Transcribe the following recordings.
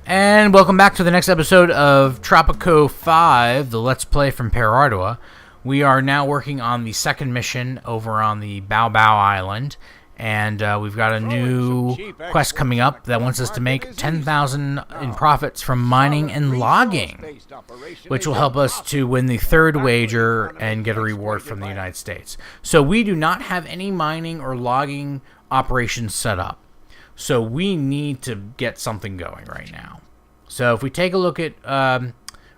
And welcome back to the next episode of Tropico 5, the Let's Play from Ardua. We are now working on the second mission over on the Bao Island, and we've got a new quest coming up that wants us to make 10,000 in profits from mining and logging, which will help us to win the third wager and get a reward from the United States. So we do not have any mining or logging operations set up. So we need to get something going right now. So if we take a look at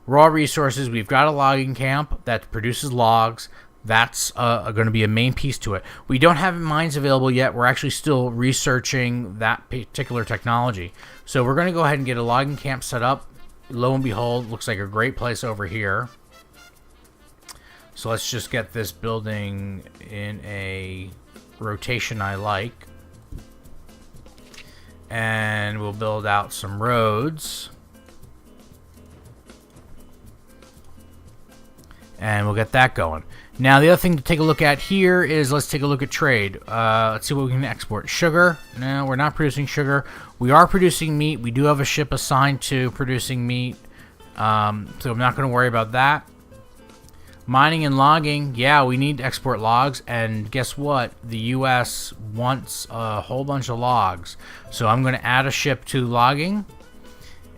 raw resources, we've got a logging camp that produces logs. That's going to be a main piece to it. We don't have mines available yet. We're actually still researching that particular technology. So we're going to go ahead and get a logging camp set up. Lo and behold, looks like a great place over here. So let's just get this building in a rotation I like. And we'll build out some roads. And we'll get that going. Now, the other thing to take a look at here is let's take a look at trade. Let's see what we can export. Sugar. No, we're not producing sugar. We are producing meat. We do have a ship assigned to producing meat. So I'm not going to worry about that. Mining and logging, yeah, we need to export logs, and guess what? The U.S. wants a whole bunch of logs. So I'm going to add a ship to logging,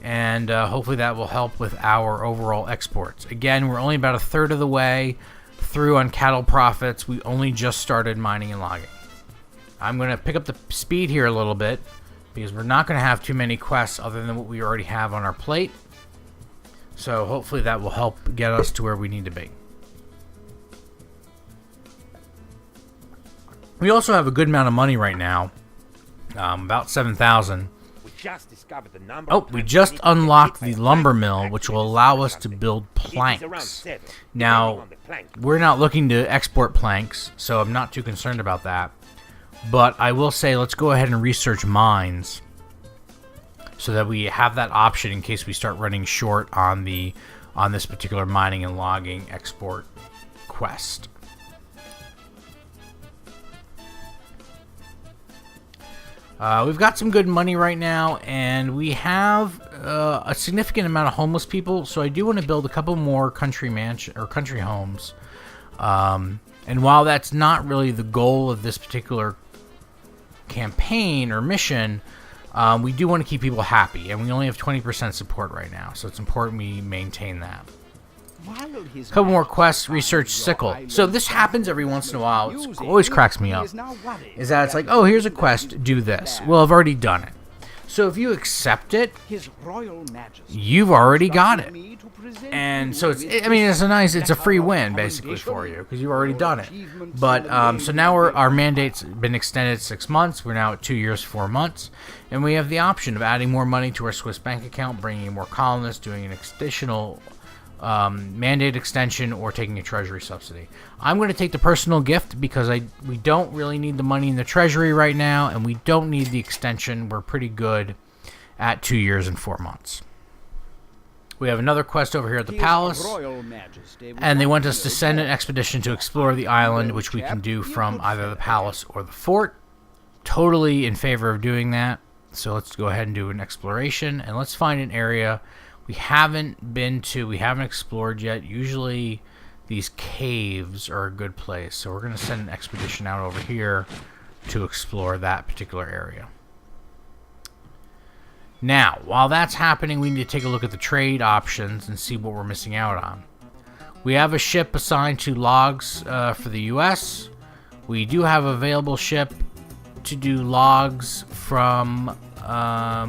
and hopefully that will help with our overall exports. Again, we're only about a third of the way through on cattle profits. We only just started mining and logging. I'm going to pick up the speed here a little bit, because we're not going to have too many quests other than what we already have on our plate. So hopefully that will help get us to where we need to be. We also have a good amount of money right now, about 7,000. We just unlocked the lumber mill, which will allow us to build planks. Now, we're not looking to export planks, so I'm not too concerned about that. But I will say, let's go ahead and research mines, so that we have that option in case we start running short on this particular mining and logging export quest. We've got some good money right now, and we have a significant amount of homeless people. So I do want to build a couple more country homes. And while that's not really the goal of this particular campaign or mission, we do want to keep people happy, and we only have 20% support right now. So it's important we maintain that. A couple more quests. Research sickle. So this happens every once in a while. It always cracks me up. Is that it's like, oh, here's a quest, do this. Well, I've already done it. So if you accept it, you've already got it. And so it's a free win basically for you because you've already done it. But so now our mandate's been extended 6 months. We're now at 2 years, 4 months, and we have the option of adding more money to our Swiss bank account, bringing in more colonists, doing an additional mandate extension, or taking a treasury subsidy. I'm going to take the personal gift because we don't really need the money in the treasury right now, and we don't need the extension. We're pretty good at 2 years and 4 months. We have another quest over here at the palace, and they want us to send an expedition to explore the island, which we can do from either the palace or the fort. Totally in favor of doing that. So let's go ahead and do an exploration, and let's find an area we haven't been to, we haven't explored yet. Usually these caves are a good place, so we're going to send an expedition out over here to explore that particular area. Now, while that's happening, we need to take a look at the trade options and see what we're missing out on. We have a ship assigned to logs for the U.S. We do have an available ship to do logs from...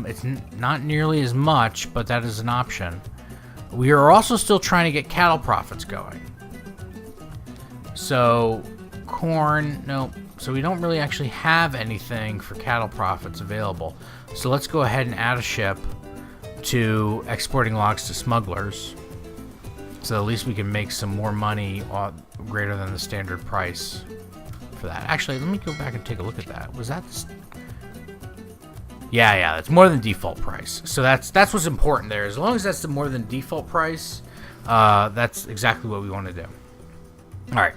it's not nearly as much, but that is an option. We are also still trying to get cattle profits going. So, corn, no. So we don't really actually have anything for cattle profits available. So let's go ahead and add a ship to exporting logs to smugglers. So at least we can make some more money greater than the standard price for that. Actually, let me go back and take a look at that. Was that... Yeah, that's more than default price. So that's what's important there. As long as that's the more than default price, that's exactly what we want to do. All right.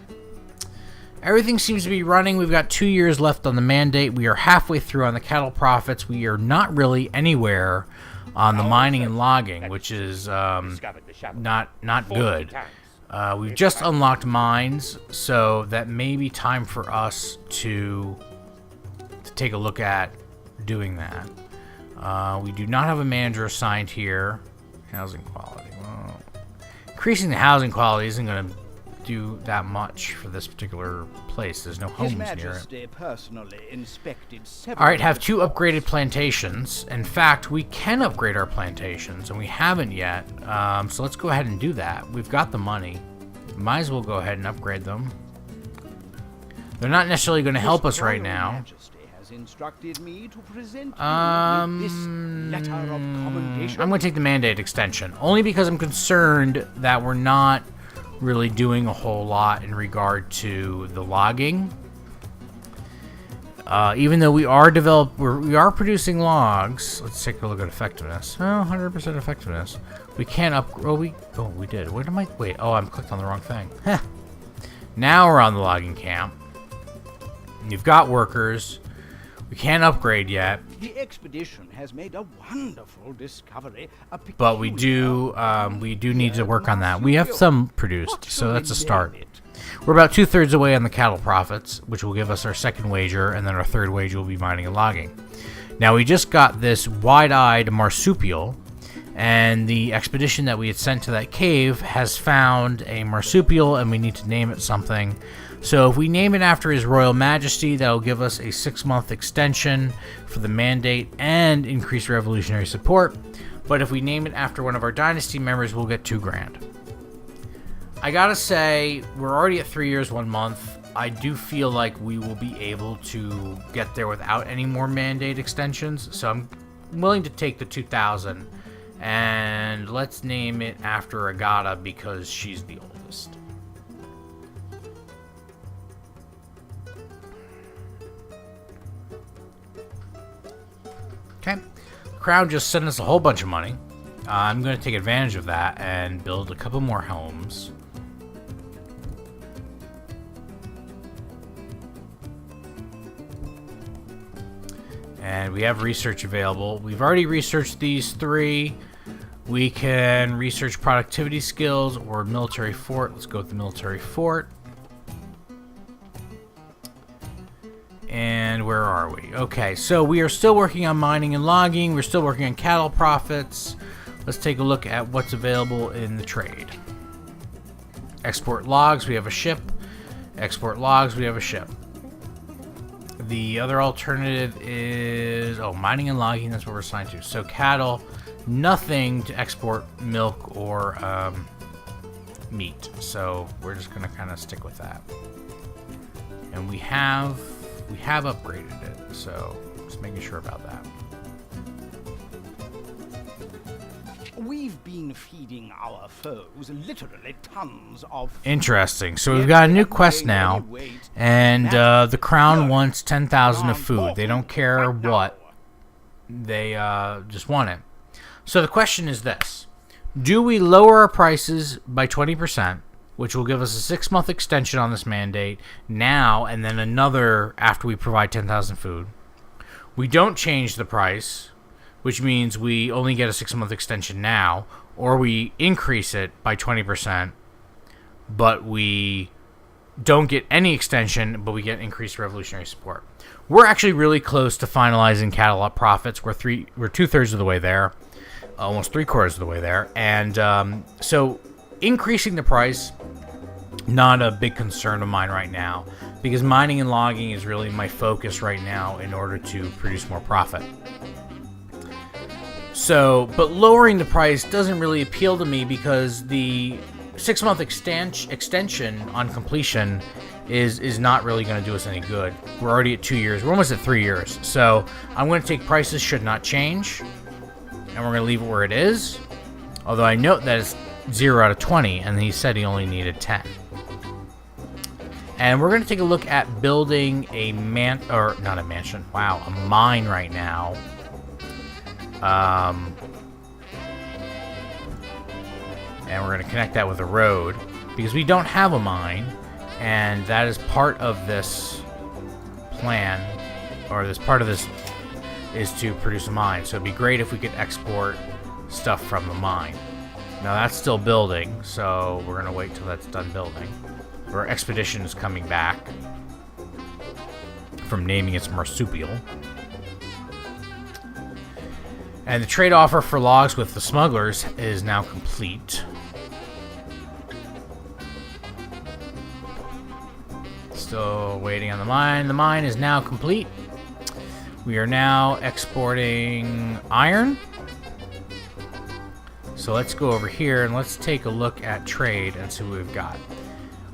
Everything seems to be running. We've got 2 years left on the mandate. We are halfway through on the cattle profits. We are not really anywhere on the mining and logging, which is not good. We've just unlocked mines, so that may be time for us to take a look at doing that. We do not have a manager assigned here. Housing quality. Well, increasing the housing quality isn't going to do that much for this particular place. There's no homes near it. Alright, have 2 upgraded plantations. In fact, we can upgrade our plantations, and we haven't yet. So let's go ahead and do that. We've got the money. Might as well go ahead and upgrade them. They're not necessarily going to help us right now. I'm going to take the mandate extension, only because I'm concerned that we're not really doing a whole lot in regard to the logging. Even though we are producing logs. Let's take a look at effectiveness. Oh, 100% effectiveness. We can't we did. What am I? Wait. Oh, I'm clicked on the wrong thing. Now we're on the logging camp. You've got workers. We can't upgrade yet. The expedition has made a wonderful discovery. But we do need to work on that. We have some produced, so that's a start. We're about 2/3 away on the cattle profits, which will give us our second wager, and then our third wager will be mining and logging. Now, we just got this wide-eyed marsupial, and the expedition that we had sent to that cave has found a marsupial, and we need to name it something. So if we name it after His Royal Majesty, that'll give us a 6-month extension for the mandate and increased revolutionary support. But if we name it after one of our dynasty members, we'll get 2 grand. I gotta say, we're already at 3 years, 1 month. I do feel like we will be able to get there without any more mandate extensions. So I'm willing to take the 2,000. And let's name it after Agata because she's the oldest. Okay, Crown just sent us a whole bunch of money. I'm going to take advantage of that and build a couple more homes. And we have research available. We've already researched these 3. We can research productivity skills or military fort. Let's go with the military fort. And where are we? Okay, so we are still working on mining and logging. We're still working on cattle profits. Let's take a look at what's available in the trade. Export logs, we have a ship. Export logs, we have a ship. The other alternative is... oh, mining and logging, that's what we're assigned to. So cattle, nothing to export milk or meat. So we're just going to kind of stick with that. And we have upgraded it, so just making sure about that. We've been feeding our foes literally tons of... Interesting. So we've got a new quest now, and the Crown wants 10,000 of food. They don't care what. They just want it. So the question is this. Do we lower our prices by 20%, which will give us a 6-month extension on this mandate now, and then another after we provide 10,000 food? We don't change the price, which means we only get a 6-month extension now, or we increase it by 20%, but we don't get any extension, but we get increased revolutionary support. We're actually really close to finalizing cattle profits. We're 2/3 of the way there, almost 3/4 of the way there, and so increasing the price, not a big concern of mine right now, because mining and logging is really my focus right now in order to produce more profit. So, but lowering the price doesn't really appeal to me because the 6-month extension on completion is not really going to do us any good. We're already at 2 years. We're almost at 3 years. So I'm going to take prices should not change, and we're going to leave it where it is. Although I note that it's 0 out of 20, and he said he only needed 10. And we're going to take a look at building a mine right now. And we're going to connect that with a road because we don't have a mine, and that is part of this plan, or this part of this is to produce a mine. So it'd be great if we could export stuff from the mine. Now that's still building, so we're going to wait till that's done building. Our expedition is coming back from naming its marsupial. And the trade offer for logs with the smugglers is now complete. Still waiting on the mine. The mine is now complete. We are now exporting iron. So let's go over here and let's take a look at trade and see what we've got.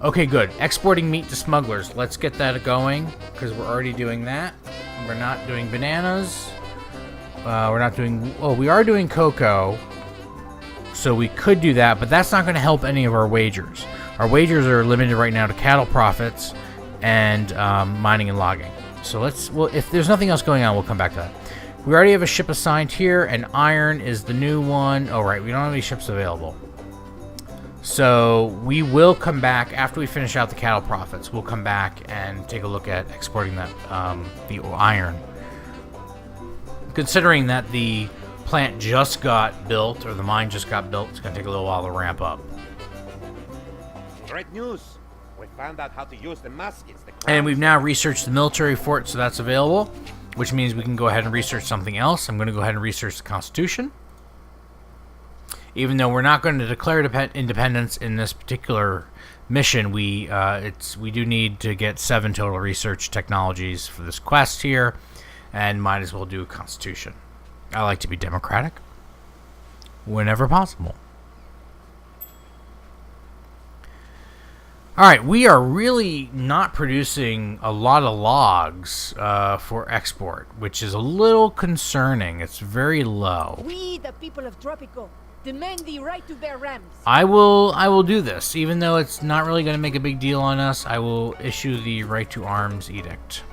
Okay, good. Exporting meat to smugglers. Let's get that going because we're already doing that. We're not doing bananas. We're not doing... Oh, we are doing cocoa. So we could do that, but that's not going to help any of our wagers. Our wagers are limited right now to cattle profits and mining and logging. So well, if there's nothing else going on, we'll come back to that. We already have a ship assigned here, and iron is the new one. Oh, right. We don't have any ships available. So we will come back after we finish out the cattle profits. We'll come back and take a look at exporting that the iron. Considering that the plant just got built, or the mine just got built, it's going to take a little while to ramp up. Great news! We found out how to use the muskets. And we've now researched the military fort, so that's available, which means we can go ahead and research something else. I'm going to go ahead and research the Constitution. Even though we're not going to declare independence in this particular mission, we do need to get 7 total research technologies for this quest here, and might as well do a Constitution. I like to be democratic whenever possible. Alright, we are really not producing a lot of logs for export, which is a little concerning. It's very low. We, the people of Tropico, demand the right to bear rams. I will do this. Even though it's not really going to make a big deal on us, I will issue the right to arms edict.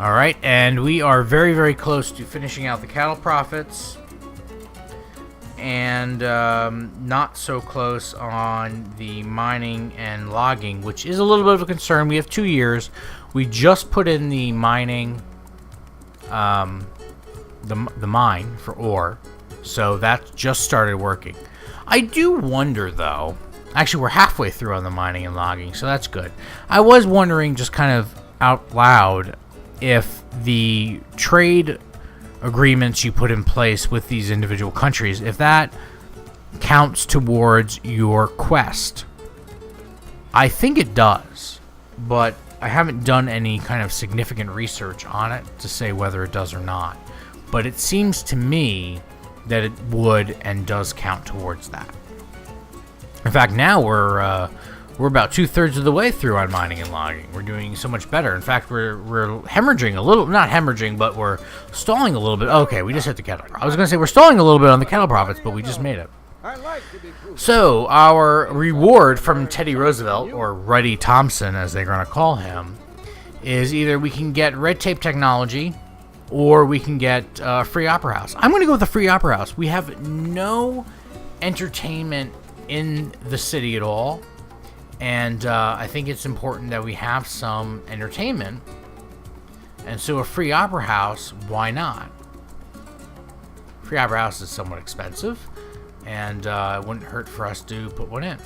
Alright, and we are very, very close to finishing out the cattle profits. And not so close on the mining and logging, which is a little bit of a concern. We have 2 years. We just put in the mining, the mine for ore. So that just started working. I do wonder, though. Actually, we're halfway through on the mining and logging, so that's good. I was wondering just kind of out loud if the trade agreements you put in place with these individual countries, if that counts towards your quest. I think it does, but I haven't done any kind of significant research on it to say whether it does or not. But it seems to me that it would and does count towards that. In fact, now we're about 2/3 of the way through on mining and logging. We're doing so much better. In fact, we're hemorrhaging a little, not hemorrhaging, but we're stalling a little bit. Okay, we just hit the cattle. I was going to say we're stalling a little bit on the cattle profits, but we just made it. So, our reward from Teddy Roosevelt, or Ruddy Thompson as they're going to call him, is either we can get red tape technology or we can get free opera house. I'm going to go with the free opera house. We have no entertainment in the city at all. And I think it's important that we have some entertainment. And so a free opera house, why not? Free opera house is somewhat expensive. And it wouldn't hurt for us to put one in.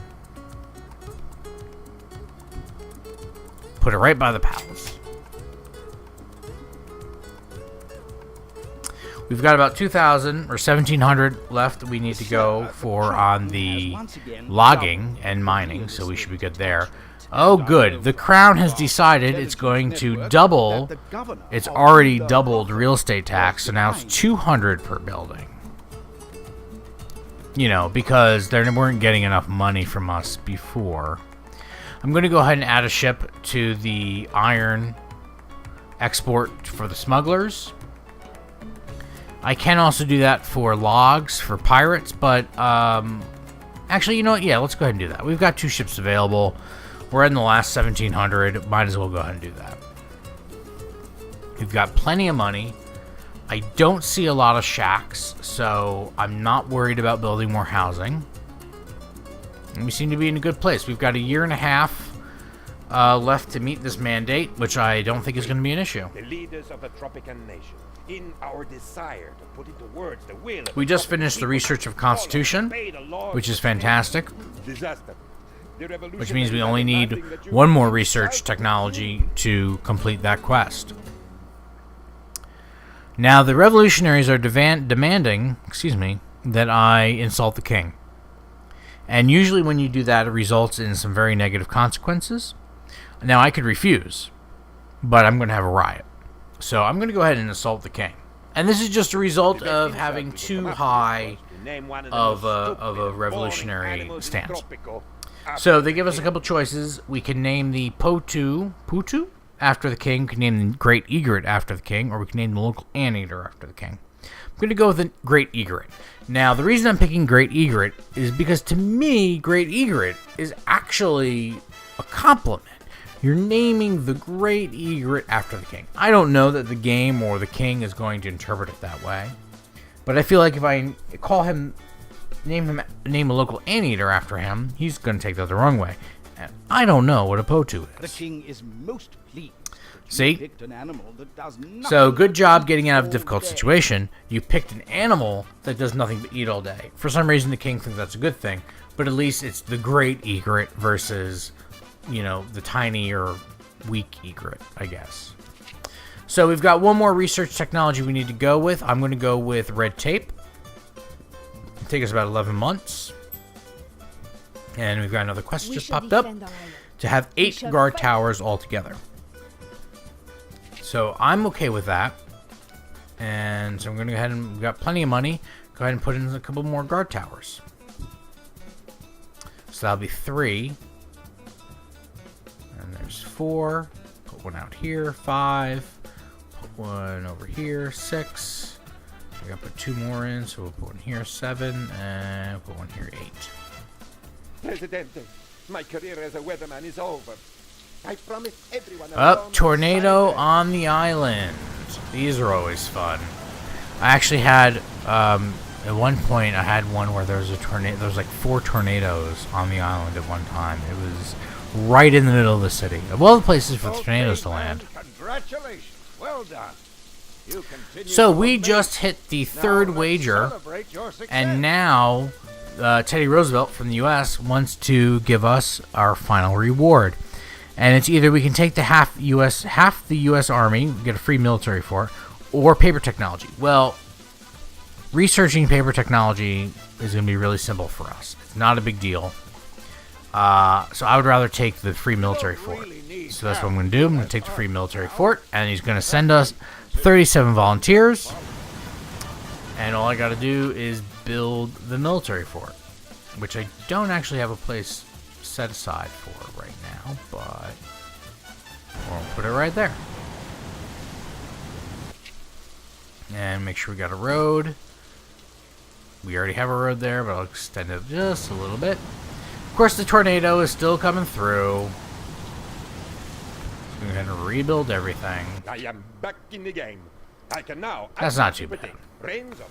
Put it right by the palace. We've got about 2,000 or 1,700 left that we need to go for on the logging and mining, so we should be good there. Oh, good. The Crown has decided it's going to double. It's already doubled real estate tax, so now it's 200 per building. You know, because they weren't getting enough money from us before. I'm going to go ahead and add a ship to the iron export for the smugglers. I can also do that for logs for pirates, but actually, you know what? Yeah, let's go ahead and do that. We've got 2 ships available. We're in the last 1700. Might as well go ahead and do that. We've got plenty of money. I don't see a lot of shacks, so I'm not worried about building more housing. And we seem to be in a good place. We've got a year and a half left to meet this mandate, which I don't think is going to be an issue. The leaders of a Tropican nation, in our desire to put into words the will of We just finished the research of Constitution, which is fantastic, disaster. which means we only need one more research technology to complete that quest. Now, the revolutionaries are demanding, that I insult the king. And usually when you do that, it results in some very negative consequences. Now, I could refuse, but I'm going to have a riot. So I'm going to go ahead and insult the king. And this is just a result of having too high of a revolutionary stance. So they give us a couple choices. We can name the Putu after the king. We can name the Great Egret after the king, or we can name the local anteater after the king. I'm going to go with the Great Egret. Now, the reason I'm picking Great Egret is because, to me, Great Egret is actually a compliment. You're naming the Great Egret after the king. I don't know that the game or the king is going to interpret it that way, but I feel like if I name a local anteater after him, he's going to take that the wrong way. And I don't know what a Potu is. The king is most pleased. See? Picked an animal that does nothing So, good job getting out of a all difficult day. situation. You picked an animal that does nothing but eat all day. For some reason, the king thinks that's a good thing, but at least it's the Great Egret versus, the tiny or weak egret, I guess. So, we've got one more research technology we need to go with. I'm going to go with red tape. It'll take us about 11 months. And we've got another quest just popped up to have 8 guard towers altogether. So I'm okay with that. And so I'm going to go ahead and we've got plenty of money. Go ahead and put in a couple more guard towers. So that'll be 3. And there's 4. Put one out here. 5. Put one over here. 6. We're going to put 2 more in. So we'll put one here. 7. And put one here. 8. Presidente, my career as a weatherman is over. I promised everyone. Up, tornado on the island. These are always fun. I actually had, at one point, I had one where there was a tornado. There was like 4 tornadoes on the island at one time. It was right in the middle of the city. Of all the places for tornadoes to land. Congratulations. Well done. You continue So to we amaze. just hit the Now 3rd let's wager, celebrate your success. and now Teddy Roosevelt from the U.S. wants to give us our final reward. And it's either we can take the half the U.S. Army, get a free military for it, or paper technology. Well, researching paper technology is going to be really simple for us. It's not a big deal. So I would rather take the free military for it. So that's what I'm going to do. I'm going to take the free military for it, and he's going to send us 37 volunteers. And all I got to do is build the military for it, which I don't actually have a place set aside for right now, but we'll put it right there. And make sure we got a road. We already have a road there, but I'll extend it just a little bit. Of course, the tornado is still coming through. We're going to rebuild everything. I am back in the game. I can now. That's not too bad. Reins up.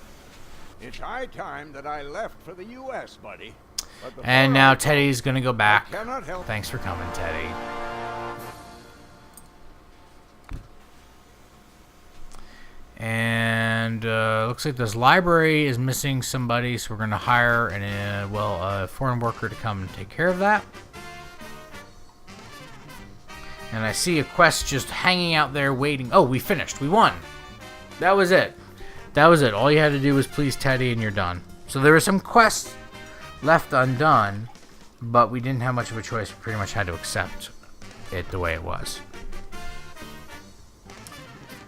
It's high time that I left for the U.S., buddy. But before And now I go, Teddy's going to go back. I cannot help. Thanks for coming, Teddy. And looks like this library is missing somebody, so we're going to hire a foreign worker to come and take care of that. And I see a quest just hanging out there waiting. Oh, we finished. We won. That was it. That was it. All you had to do was please Teddy and you're done. So there were some quests left undone, but we didn't have much of a choice. We pretty much had to accept it the way it was.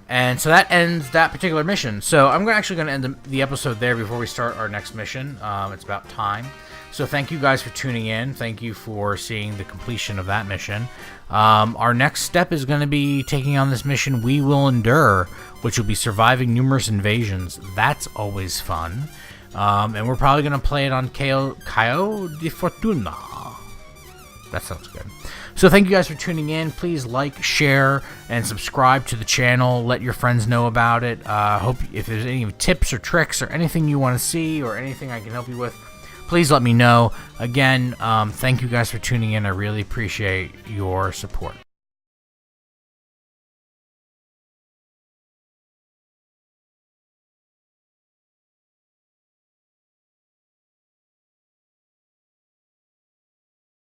And so that ends that particular mission. So I'm actually going to end the episode there before we start our next mission. It's about time. So thank you guys for tuning in. Thank you for seeing the completion of that mission. Our next step is going to be taking on this mission, We Will Endure, which will be surviving numerous invasions. That's always fun. And we're probably going to play it on Caio de Fortuna. That sounds good. So thank you guys for tuning in. Please like, share, and subscribe to the channel. Let your friends know about it. Hope if there's any tips or tricks or anything you want to see or anything I can help you with, please let me know. Again, thank you guys for tuning in. I really appreciate your support.